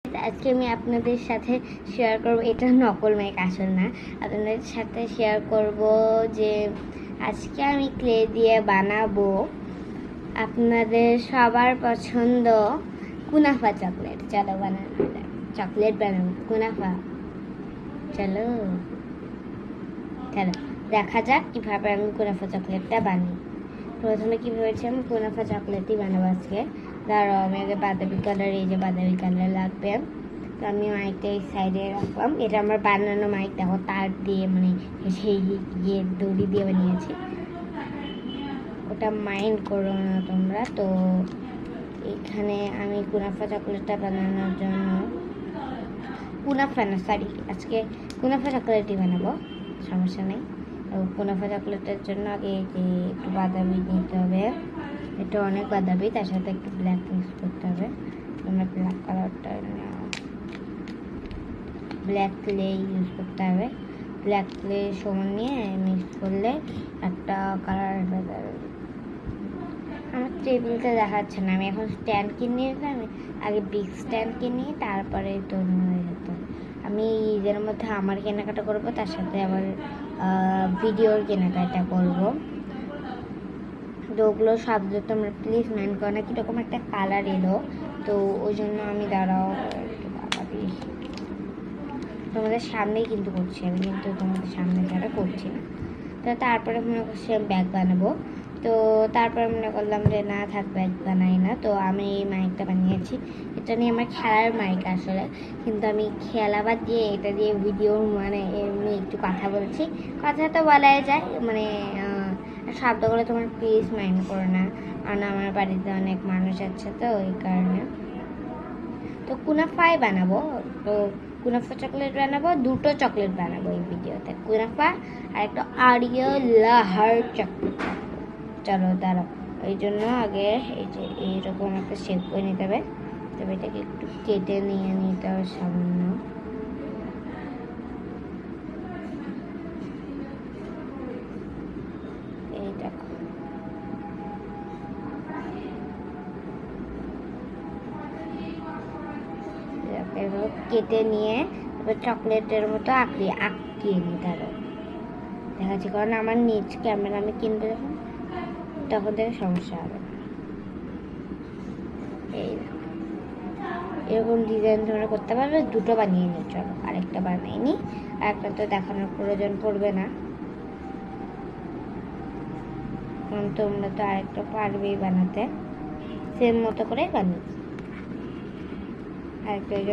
আজকে আমি আপনাদের সাথে শেয়ার করব, এটা নকল মাইক আসল না, আপনাদের সাথে শেয়ার করব যে আজকে আমি ক্লে দিয়ে বানাবো আপনাদের সবার পছন্দ কুনাফা চকলেট। চলো বানানো যাক, চকলেট বানাবো কুনাফা। চলো চলো দেখা যাক কিভাবে আমি কুনাফা চকলেটটা বানাই। প্রথমে কি ভেবেছি আমি কুনাফা চকলেটই বানাবো আজকে। দাঁড়াও, আমি আগে বাদামি কালার, এই যে বাদামি কালার লাগবে। তো আমি মাইকটা এই সাইডে রাখলাম। এটা আমার বানানো মাইক, দেখো তার দিয়ে মানে সেই ইয়ে দড়ি দিয়ে বানিয়েছি, ওটা মাইন্ড করো না তোমরা। তো এখানে আমি কুনাফা চকলেটটা বানানোর জন্য, কুনাফা না সরি, আজকে কুনাফা চকলেটই বানাবো, সমস্যা নেই। তো কুনাফা চকলেটের জন্য আগে একটু বাদামি নিতে হবে, একটু অনেক বাদামি, তার সাথে একটু ব্ল্যাক মিক্স করতে হবে। তোমরা ব্ল্যাক কালারটা ব্ল্যাক ক্লে ইউজ করতে হবে। ব্ল্যাক ক্লে সমান নিয়ে মিক্স করলে একটা কালার হবে। আমার টেবিলটা দেখাচ্ছে না, আমি এখন স্ট্যান্ড কিনে নিলাম। আগে বিগ স্ট্যান্ড কিনি, তারপরে তৈরি হয়ে যেত। আমি ঈদের মধ্যে আমার কেনাকাটা করব, তার সাথে আবার ভিডিওর কেনাকাটা করব। তো ওগুলো শব্দ তোমরা প্লিজ মাইন্ড করো না। কীরকম একটা কালার এলো, তো ওই জন্য আমি দাঁড়াও একটু তোমাদের সামনেই কিন্তু করছি আমি, কিন্তু তোমাদের সামনে ছাড়া করছি না। তো তারপরে মনে করছি আমি ব্যাগ বানাবো। তো তারপরে মনে করলাম যে না থাক, ব্যাগ বানাই না। তো আমি এই মাইকটা বানিয়েছি, এটা নিয়ে আমার খেলার মাইক আসলে, কিন্তু আমি খেলা বাদ দিয়ে এটা দিয়ে ভিডিও মানে এমনি একটু কথা বলছি। কথা তো বলাই যায়, মানে শব্দগুলো তোমার প্লিজ মাইন্ড করো না, কারণ আমার বাড়িতে অনেক মানুষ আছে তো ওই কারণে। তো কুনাফাই বানাবো, তো কুনাফা চকলেট বানাবো, দুটো চকলেট বানাবো এই ভিডিওতে, কুনাফা আর একটা আরিও লাহার চকলেট। চলো দাঁড়াও, ওই জন্য আগে এই যে এইরকম একটা শেপ করে নিতে হবে। তবে এটাকে একটু কেটে নিয়ে নিতে হবে সামান্য। এই দেখো, এভাবে কেটে নিয়ে তারপর চকলেটের মতো আঁকিয়ে নিতে হবে। দেখাচ্ছি, কারণ আমার নিজ ক্যামেরা আমি কিনবো যখন, তখন থেকে সমস্যা হবে। এই এরকম ডিজাইন তোমরা করতে পারবে, দুটো বানিয়ে নিই। চলো আরেকটা বানিয়ে নিই, আরেকটা তো দেখানোর প্রয়োজন পড়বে না, কারণ তোমরা তো আরেকটা পারবেই বানাতে, সেম মতো করে বানিয়ে আরেকটা।